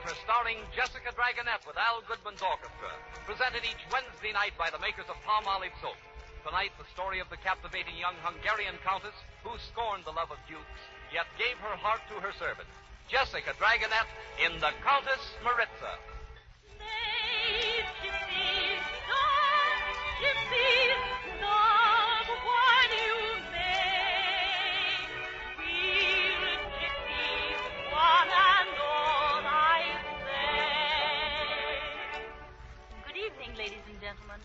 opera starring Jessica Dragonette with Al Goodman's orchestra, presented each Wednesday night by the makers of PALMOLIVE soap. Tonight, the story of the captivating young Hungarian countess who scorned the love of dukes, yet gave her heart to her servant. Jessica Dragonette in The Countess Maritza. Ladies and gentlemen,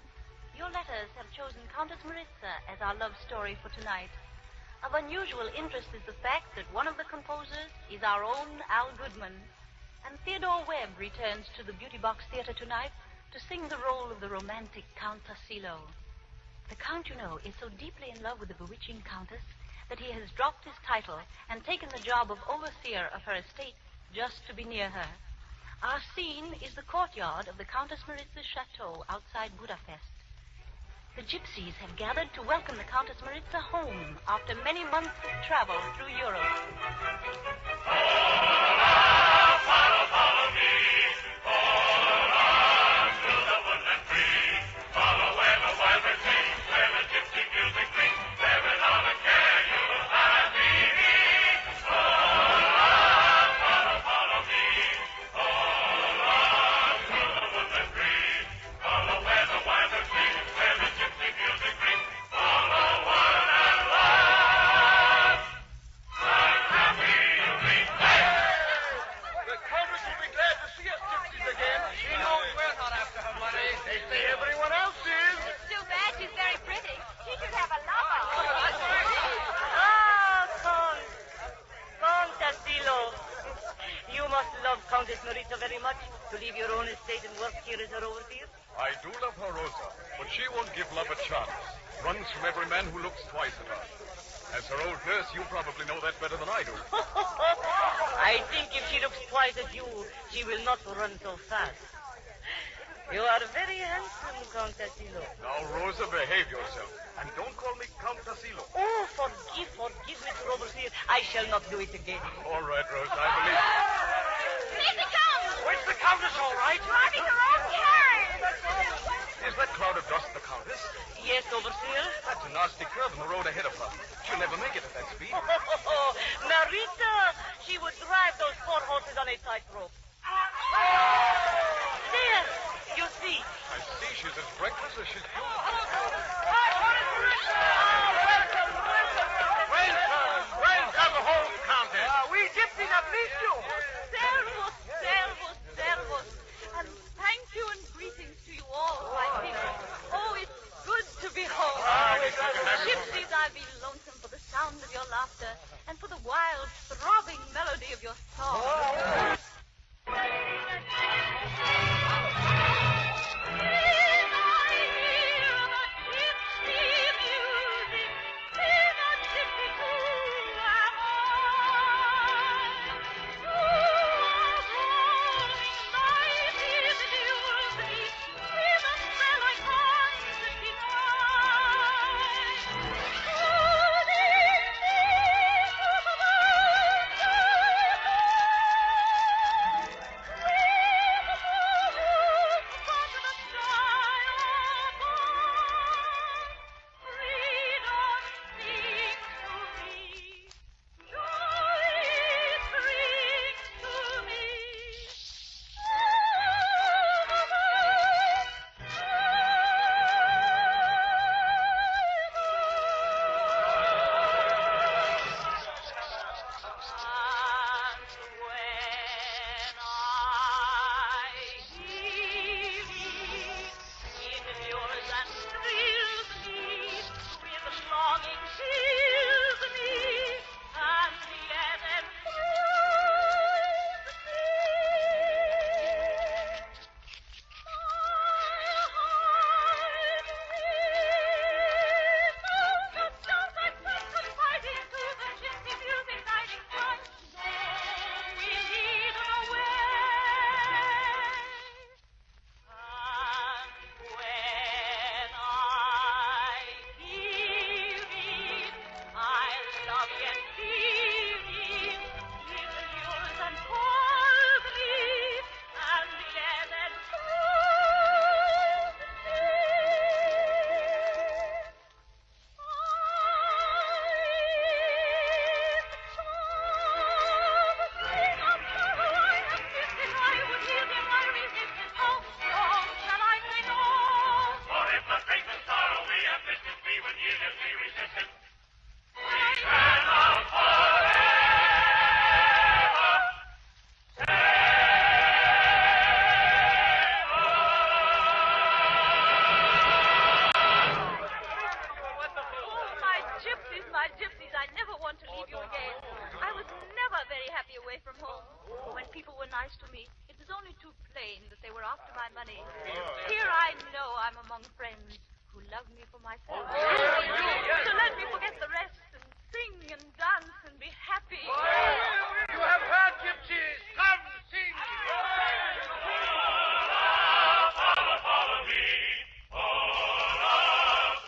your letters have chosen Countess Maritza as our love story for tonight. Of unusual interest is the fact that one of the composers is our own Al Goodman, and Theodore WEBB returns to the Beauty Box Theater tonight to sing the role of the romantic Count Tassilo. The Count, you know, is so deeply in love with the bewitching Countess that he has dropped his title and taken the job of overseer of her estate just to be near her. Our scene is the courtyard of the Countess Maritza's chateau outside Budapest. The gypsies have gathered to welcome the Countess Maritza home after many months of travel through Europe. Follow me, all on to the woodland tree. Follow where the wild birds sing, where the gypsy music rings. There without a care you'll find me. Follow me. Countess Maritza very much to leave your own estate and work here as her overseer? I do love her, Rosa, but she won't give love a chance. Runs from every man who looks twice at her. As her old nurse, you probably know that better than I do. I think if she looks twice at you, she will not run so fast. You are very handsome, Count Tassilo. Now, Rosa, behave yourself. And don't call me Count Tassilo. Oh, forgive, Mr. Overseer. I shall not do it again. All right, Rosa, I believe you. Here's the Countess! Where's the Countess, all right? Driving her own carriage! Is that cloud of dust the Countess? Yes, Overseer. That's a nasty curve in the road ahead of her. She'll never make it at that speed. Maritza, she would drive those poor horses on a tightrope. There, you see. I see she's as reckless as she's beautiful. Welcome home, Countess. We gypsies have missed you. Servus. And thank you and greetings to you all, my people. Oh, it's good to be home. Gypsies, I'll be lonesome for the sound of your laughter and for the wild, throbbing melody of your song. my gypsies, I never want to leave you again. I was never very happy away from home. When people were nice to me, it was only too plain that they were after my money. Here I know I'm among friends who love me for myself. So let me forget the rest and sing and dance and be happy. You have heard, gypsies. Come, sing. Follow me,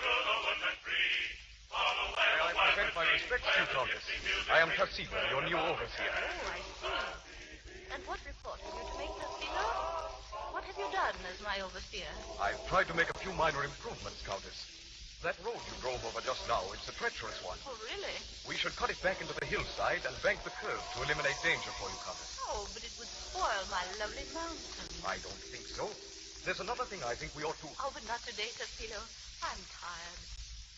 through the woodland free. I present my respects to you, Countess. I am Tarsila, your new overseer. Oh, I see. And what report have you to make, Tarsila? What have you done as my overseer? I've tried to make a few minor improvements, Countess. That road you drove over just now, it's a treacherous one. Oh, really? We should cut it back into the hillside and bank the curve to eliminate danger for you, Countess. Oh, but it would spoil my lovely mountain. I don't think so. There's another thing I think we ought to... Oh, but not today, Tarsilo. I'm tired.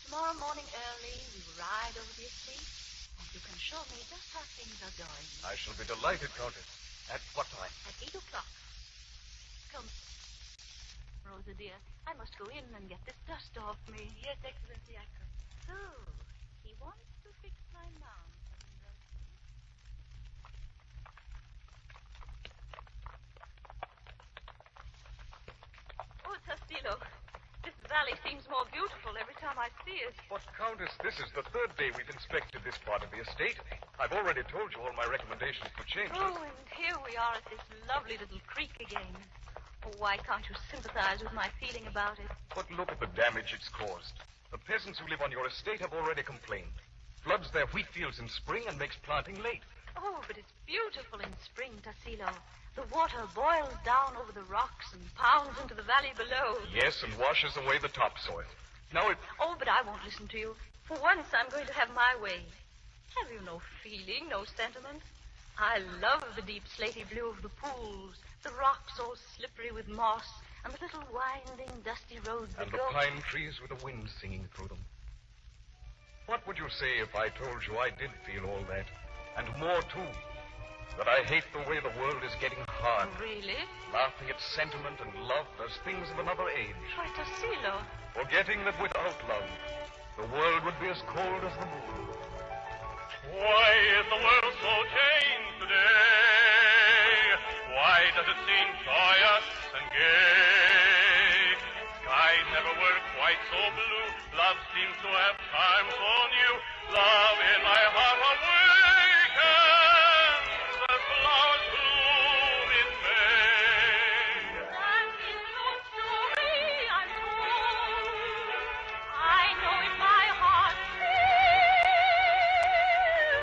Tomorrow morning early, we will ride over the estate, and you can show me just how things are going. I shall be delighted, Countess. At what time? At 8 o'clock. Come. Rosa, dear, I must go in and get this dust off me. Yes, Excellency, I come. So, he wants to fix my mount. Oh, Tarsilo, this valley seems more beautiful every time I see it. But, Countess, this is the third day we've inspected this part of the estate. I've already told you all my recommendations for changes. Oh, and here we are at this lovely little creek again. Oh, why can't you sympathize with my feeling about it? But look at the damage it's caused. The peasants who live on your estate have already complained. Floods their wheat fields in spring and makes planting late. Oh, but it's beautiful in spring, Tarsilo. The water boils down over the rocks and pounds into the valley below. Yes, and washes away the topsoil. Now it... Oh, but I won't listen to you. For once, I'm going to have my way. Have you no feeling, no sentiment? I love the deep slaty blue of the pools, the rocks all slippery with moss, and the little winding, dusty roads that And the go... pine trees with the wind singing through them. What would you say if I told you I did feel all that? And more, too. That I hate the way the world is getting hard. Really? Laughing at sentiment and love as things of another age. Why, Tarsilo. Forgetting that without love, the world would be as cold as the moon. Why is the world so changed today? Why does it seem joyous and gay? Skies never were quite so blue. Love seems to have time so new. Love in my heart awakens as flowers bloom in May. That is no story I'm told. I know in my heart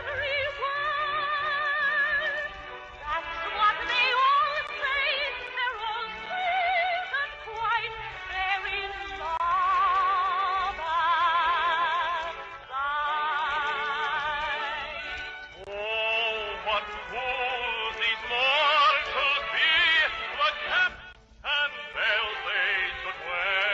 every word. That's what they all say. They're all sweet and quite. They're in love and light. Oh, what fools these mortals be! The cap and bells they should wear.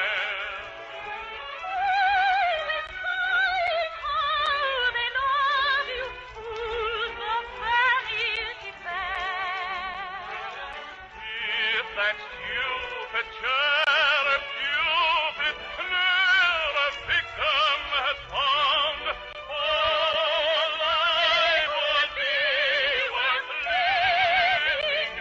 If that stupid cherub Cupid ne'er a victim had found, all life would be worth living.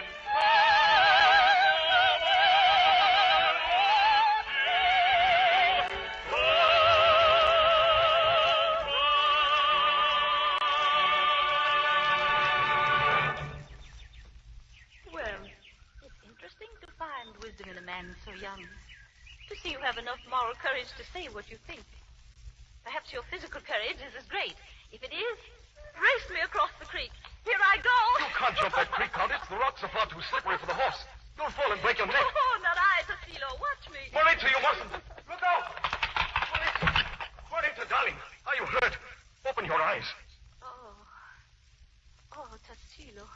Well, it's interesting to find wisdom in a man so young. To see you have enough moral courage to say what you think. Perhaps your physical courage is as great. If it is, race me across the creek. Here I go. You can't jump that creek, Countess. The rocks are far too slippery for the horse. You'll fall and break your neck. Oh, not I, Tarsilo. Watch me. Marita, you mustn't. Look out! Marita! Marita, darling, are you hurt? Open your eyes. Oh, Tarsilo.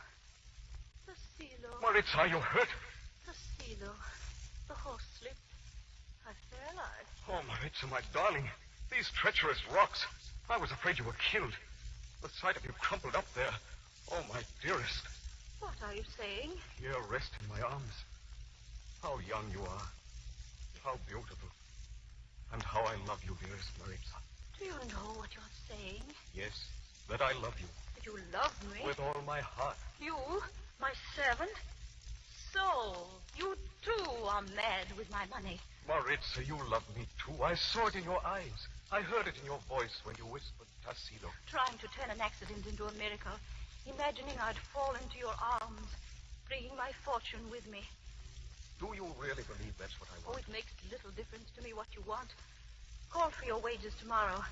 Tarsilo. Maritza, are you hurt? Tarsilo. The horse slipped. I paralyzed. Oh, Maritza, my darling. These treacherous rocks. I was afraid you were killed. The sight of you crumpled up there. Oh, my dearest. What are you saying? Here, rest in my arms. How young you are. How beautiful. And how I love you, dearest Maritza. Do you know what you're saying? that I love you You love me? with all my heart. You, my servant? So, you too are mad with my money. Maritza, you love me too. I saw it in your eyes. I heard it in your voice when you whispered Tassilo. Trying to turn an accident into a miracle. Imagining I'd fall into your arms, bringing my fortune with me. Do you really believe that's what I Oh, want? it makes little difference to me what you want. Call for your wages tomorrow.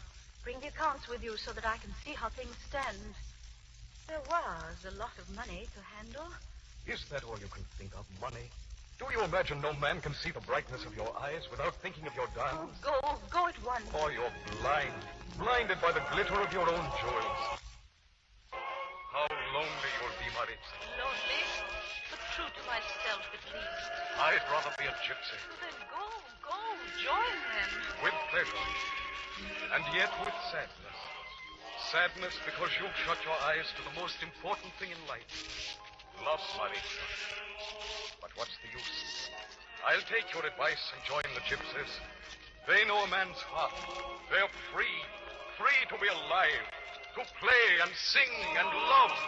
Bring the accounts with you so that I can see how things stand. There was a lot of money to handle. Is that all you can think of, money? Do you imagine no man can see the brightness of your eyes without thinking of your diamonds? Go at once. Oh, you're blind. Blinded by the glitter of your own jewels. How lonely you'll be, Maritza. Lonely, but true to myself at least. I'd rather be a gypsy. Then go, join them. With pleasure. And yet with sadness. Sadness because you've shut your eyes to the most important thing in life. Love, Maritza. But what's the use? I'll take your advice and join the gypsies. They know a man's heart. They're free. Free to be alive. To play and sing and love.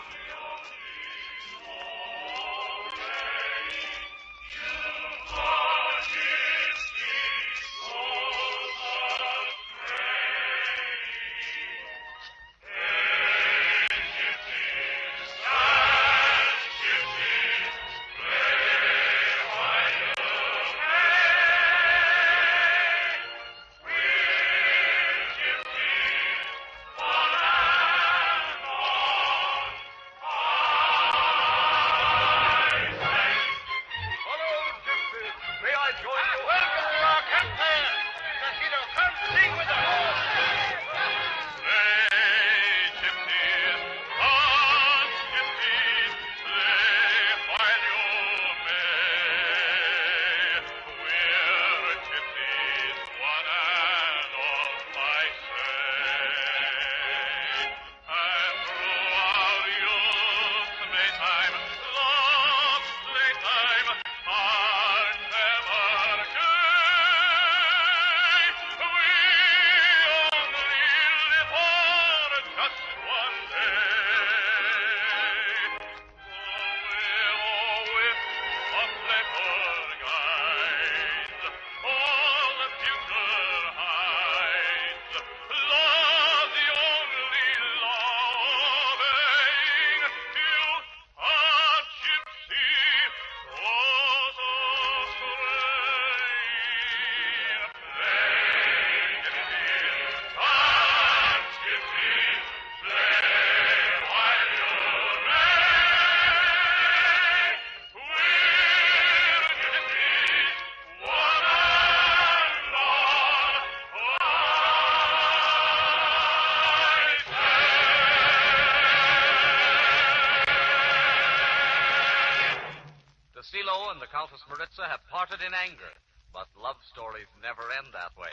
Tassilo and the Countess Maritza have parted in anger, but love stories never end that way.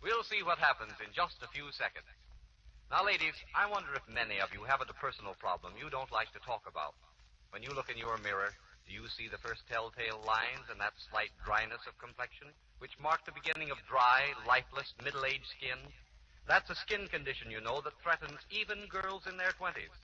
We'll see what happens in just a few seconds. Now, ladies, I wonder if many of you have a personal problem you don't like to talk about. When you look in your mirror, do you see the first telltale lines and that slight dryness of complexion, which mark the beginning of dry, lifeless, middle-aged skin? That's a skin condition, you know, that threatens even girls in their 20s.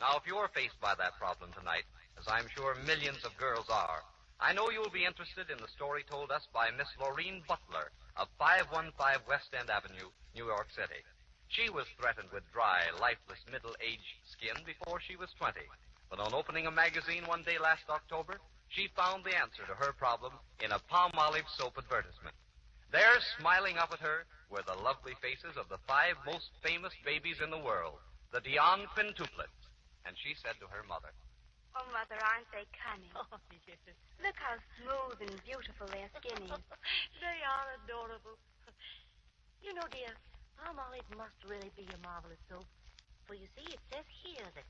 Now, if you're faced by that problem tonight, as I'm sure millions of girls are, I know you'll be interested in the story told us by Miss Laureen Butler of 515 West End Avenue, New York City. She was threatened with dry, lifeless, middle-aged skin before she was 20. But on opening a magazine one day last October, she found the answer to her problem in a PALMOLIVE soap advertisement. There, smiling up at her, were the lovely faces of the 5 most famous babies in the world, the Dion quintuplets. And she said to her mother, "Oh, Mother, aren't they cunning? Oh, yes. Look how smooth and beautiful their skin is." They are adorable. You know, dear, Palmolive must really be a marvelous soap. For you see, it says here that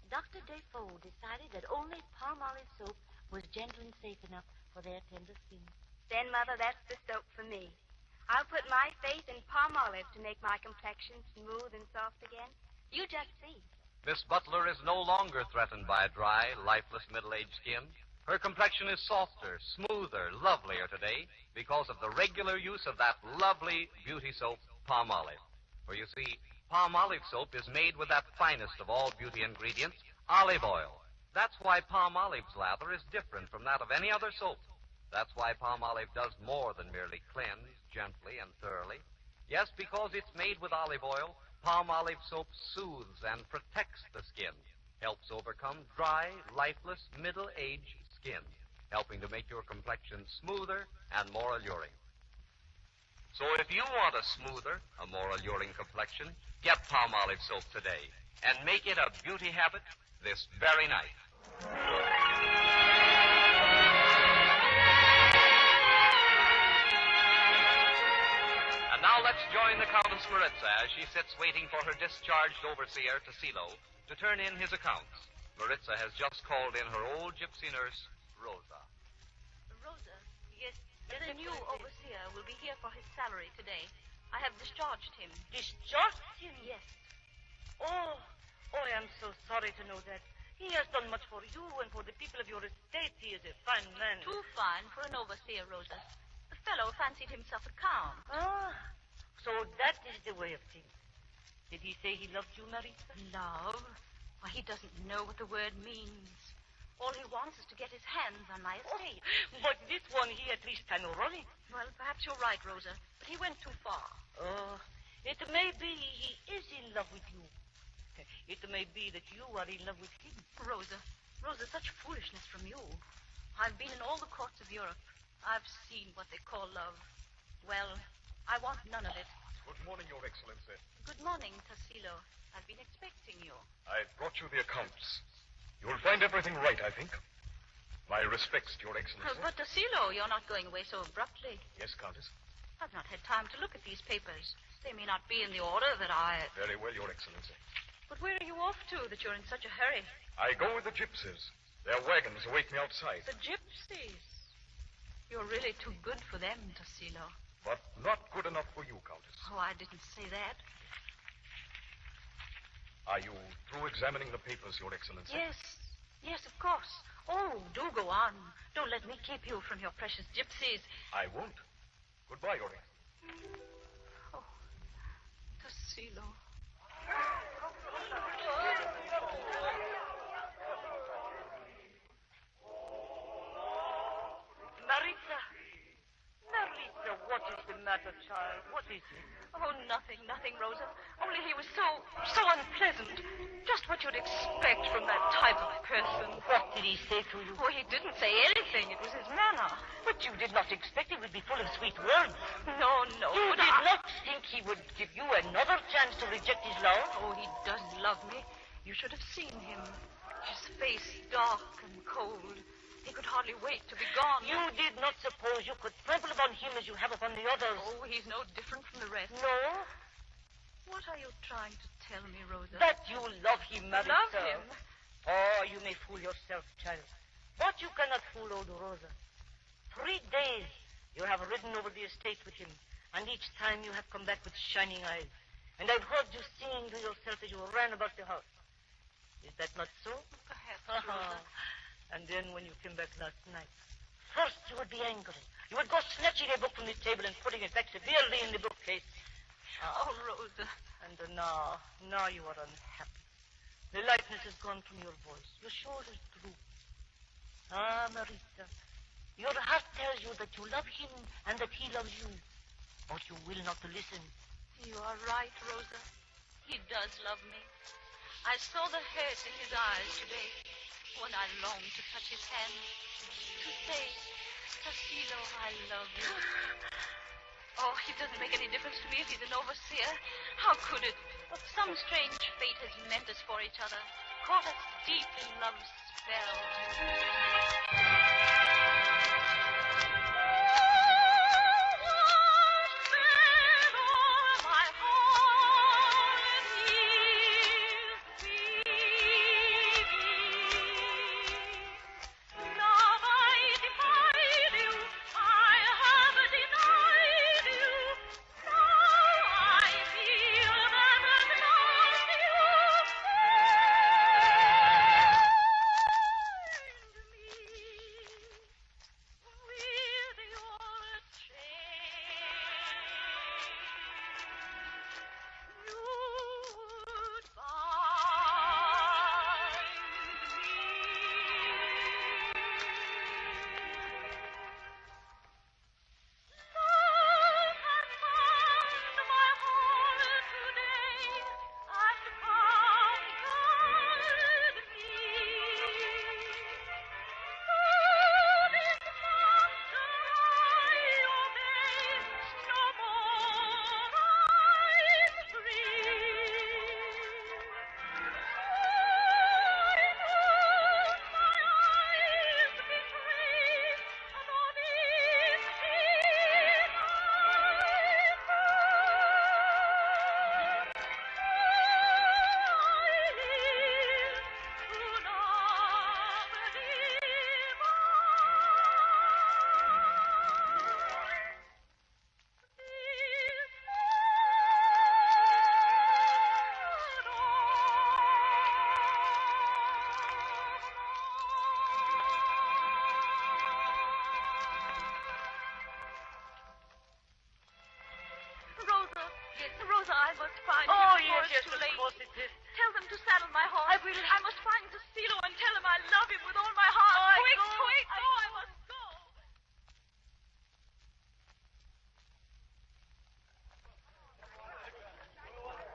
Dr. Defoe decided that only Palmolive soap was gentle and safe enough for their tender skin. Then, Mother, that's the soap for me. I'll put my faith in PALMOLIVE to make my complexion smooth and soft again. You just see. Miss Butler is no longer threatened by a dry, lifeless, middle-aged skin. Her complexion is softer, smoother, lovelier today because of the regular use of that lovely beauty soap, Palmolive. For you see, Palmolive soap is made with that finest of all beauty ingredients, olive oil. That's why Palmolive's lather is different from that of any other soap. That's why Palmolive does more than merely cleanse gently and thoroughly. Yes, because it's made with olive oil, Palmolive soap soothes and protects the skin, helps overcome dry, lifeless, middle-aged skin, helping to make your complexion smoother and more alluring. So if you want a smoother, a more alluring complexion, get Palmolive soap today and make it a beauty habit this very night. And now let's join the Countess Maritza as she sits waiting for her discharged overseer, Tassilo, to turn in his accounts. Maritza has just called in her old gypsy nurse, Rosa. Rosa? Yes. The new overseer will be here for his salary today. I have discharged him. Discharged him? Yes. Oh, I am so sorry to know that. He has done much for you and for the people of your estate. He is a fine man. Too fine for an overseer, Rosa. The fellow fancied himself a count. Ah, so that is the way of things. Did he say he loved you, Maritza? Love? Why, he doesn't know what the word means. All he wants is to get his hands on my estate. But this one he at least can already. Well, perhaps you're right, Rosa. But he went too far. It may be he is in love with you. It may be that you are in love with him. Rosa, such foolishness from you. I've been in all the courts of Europe. I've seen what they call love. Well, I want none of it. Good morning, Your Excellency. Good morning, Tassilo. I've been expecting you. I brought you the accounts. You'll find everything right, I think. My respects to Your Excellency. But, Tassilo, you're not going away so abruptly. Yes, Countess. I've not had time to look at these papers. They may not be in the order that I... Very well, Your Excellency. But where are you off to that you're in such a hurry? I go with the gypsies. Their wagons await me outside. The gypsies? You're really too good for them, Tassilo. But not good enough for you, Countess. Oh, I didn't say that. Are you through examining the papers, Your Excellency? Yes, of course. Oh, do go on. Don't let me keep you from your precious gypsies. I won't. Goodbye, Your Excellency. Oh, Tassilo. Maritza, what is the matter, child? What is it? Oh, nothing, Rosa. Only he was so unpleasant. Just what you'd expect from that type of person. What did he say to you? Oh, he didn't say anything. It was his manner. But you did not expect he would be full of sweet words. No. You but did not think he would give you another chance to reject his love? Oh, he does love me. You should have seen him. His face dark and cold. He could hardly wait to be gone. You did not suppose you could trample upon him as you have upon the others? Oh, he's no different from the rest. No? What are you trying to tell me, Rosa? That you love him, Maritza. Love him? Oh, you may fool yourself, child. But you cannot fool old Rosa. 3 days you have ridden over the estate with him, and each time you have come back with shining eyes. And I've heard you singing to yourself as you ran about the house. Is that not so? Perhaps, Rosa. And then when you came back last night, first you would be angry. You would go snatching a book from the table and putting it back severely in the bookcase. Oh, Rosa. And now you are unhappy. The lightness is gone from your voice. Your shoulders droop. Ah, Maritza, your heart tells you that you love him and that he loves you. But you will not listen. You are right, Rosa. He does love me. I saw the hurt in his eyes today when I longed to touch his hand, to say, Tassilo, I love you. Oh, it doesn't make any difference to me if he's an overseer. How could it? Some strange fate has meant us for each other, caught us deep in love's spell. Mother, I must find him Oh, before yes, it's too late. of course it is. Tell them to saddle my horse. I will. I must find Tassilo and tell him I love him with all my heart. I quick, go. quick, go, I must go.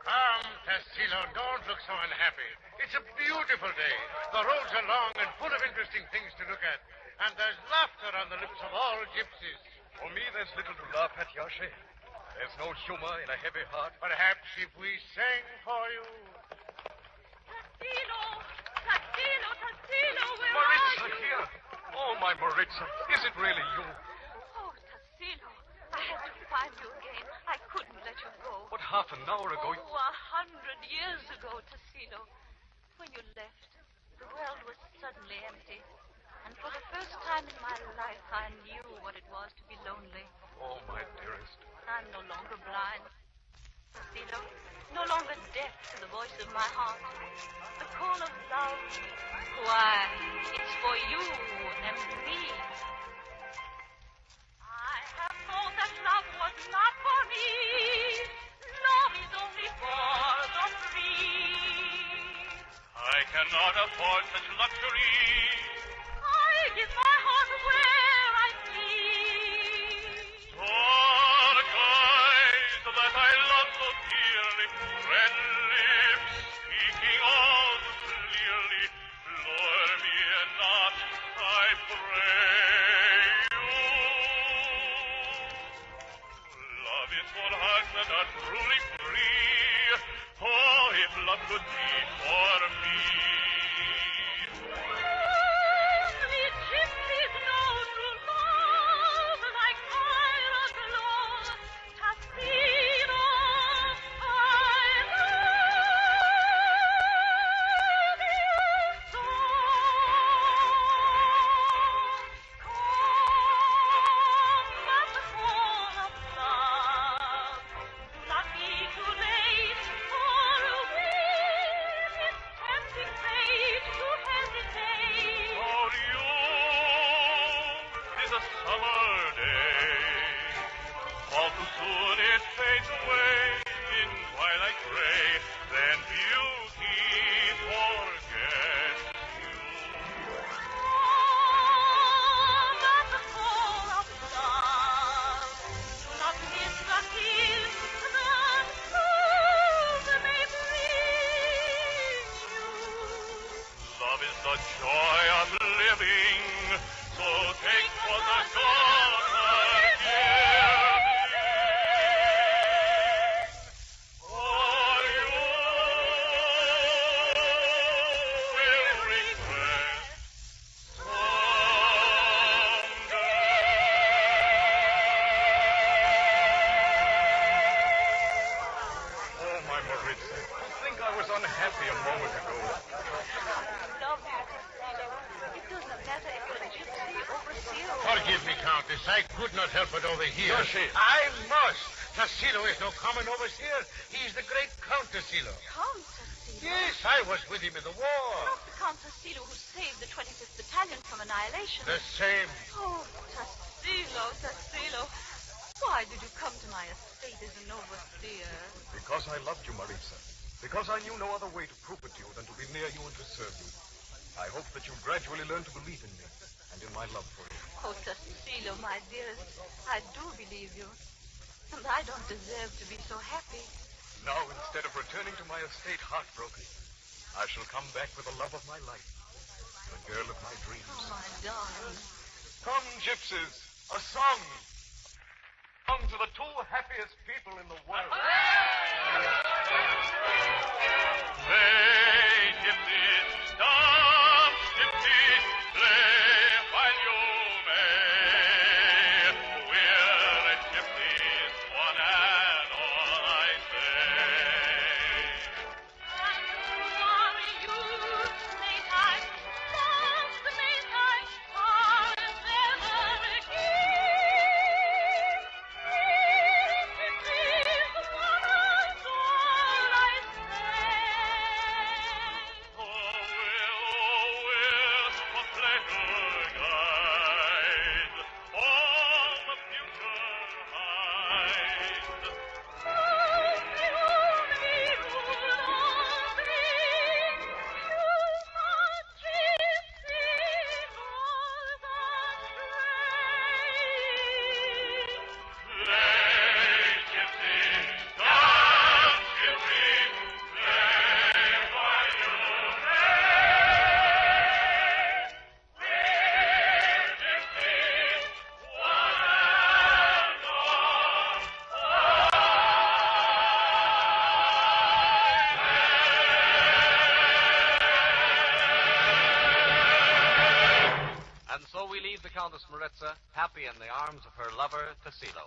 Come, Tassilo, don't look so unhappy. It's a beautiful day. The roads are long and full of interesting things to look at. And there's laughter on the lips of all gypsies. For me, there's little to laugh at, Yashe. There's no humor in a heavy heart. Perhaps if we sang for you. Tassilo, Tassilo, Tassilo, where Maritza, are you? here. Oh, my Maritza. Is it really you? Oh, Tassilo, I had to find you again. I couldn't let you go. What, half an hour ago? Oh, 100 years ago, Tassilo. When you left, the world was suddenly empty. And for the first time in my life, I knew what it was to be lonely. Oh, my dearest. I'm no longer blind, Tassilo. No longer deaf to the voice of my heart. The call of love, why, it's for you and me. I have thought that love was not for me. Love is only for the free. I cannot afford such luxury. I give my heart where I please. Dark eyes that I love so dearly, red lips speaking all too clearly, lure me not, I pray you. Love is for hearts that are truly free. Oh, if love could be for me. Only gypsies know true love like Myra's love. Tassilo, I love you so. Come at the call of love. Do not be too late, for with its tempting fate to hesitate. For you, 'tis a summer day. All too soon it fades away in twilight gray. Then beauty forgets you. Come at the call of love. Do not miss the kiss that love may bring you. Love is the joy of living. So take what the gods are giving. For you will regret Oh, my Maritza. I think I was unhappy a moment ago. Love you, Tassilo. It doesn't matter if you're a gypsy, overseer, or... Forgive me, Countess. I could not help but overhear. Yoshi. I must. Tassilo is no common overseer. He's the great Count Tassilo. Count Tassilo? Yes, I was with him in the war. Not the Count Tassilo who saved the 25th Battalion from annihilation. The same. Oh, Tassilo, Tassilo. Why did you come to my estate as an overseer? Because I loved you, Maritza. Because I knew no other way to prove it to you than to be near you and to serve you. I hope that you gradually learn to believe in me and in my love for you. Oh, Tassilo, my dearest, I do believe you. And I don't deserve to be so happy. Now, instead of returning to my estate heartbroken, I shall come back with the love of my life, the girl of my dreams. Oh, my darling. Come, gypsies, a song. Song to the two happiest people in the world. Play, gypsies, dance, gypsies, play while you may. We're gypsies, one and all, I say. Forever again. Countess Maritza, happy in the arms of her lover, Tassilo.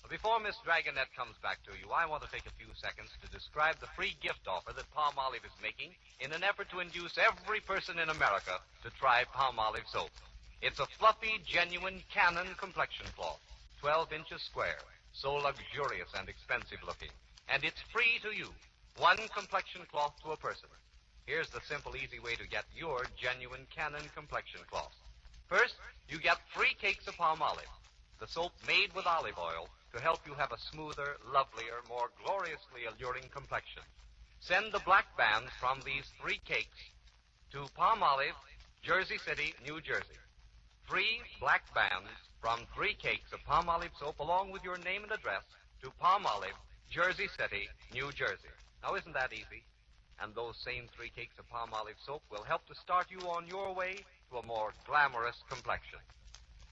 Before Miss Dragonette comes back to you, I want to take a few seconds to describe the free gift offer that Palmolive is making in an effort to induce every person in America to try Palmolive soap. It's a fluffy, genuine Canon complexion cloth, 12 inches square, so luxurious and expensive looking. And it's free to you, one complexion cloth to a person. Here's the simple, easy way to get your genuine Canon complexion cloth. First, you get 3 cakes of Palmolive, the soap made with olive oil to help you have a smoother, lovelier, more gloriously alluring complexion. Send the black bands from these 3 cakes to Palmolive, Jersey City, New Jersey. 3 black bands from 3 cakes of Palmolive soap along with your name and address to Palmolive, Jersey City, New Jersey. Now, isn't that easy? And those same 3 cakes of Palmolive soap will help to start you on your way to a more glamorous complexion.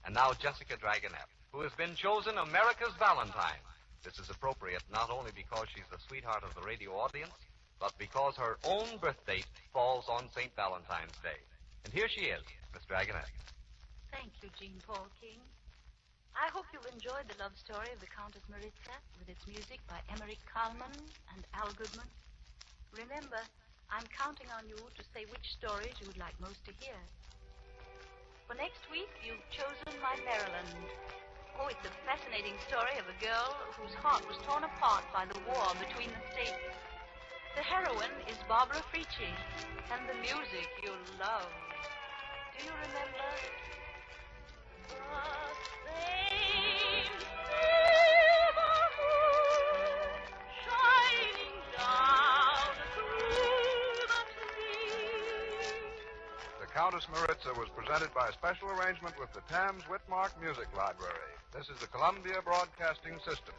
And now, Jessica Dragonette, who has been chosen America's Valentine. This is appropriate not only because she's the sweetheart of the radio audience, but because her own birth date falls on St. Valentine's Day. And here she is, Miss Dragonette. Thank you, Jean Paul King. I hope you've enjoyed the love story of the Countess Maritza with its music by Emmerich Kalman and Al Goodman. Remember, I'm counting on you to say which stories you would like most to hear. For next week, you've chosen My Maryland. Oh, it's a fascinating story of a girl whose heart was torn apart by the war between the states. The heroine is Barbara Frietchie, and the music you'll love. Do you remember? The same neighborhood shining down through the trees. The Countess Maritza was presented by a special arrangement with the Thames Whitmark Music Library. This is the Columbia Broadcasting System.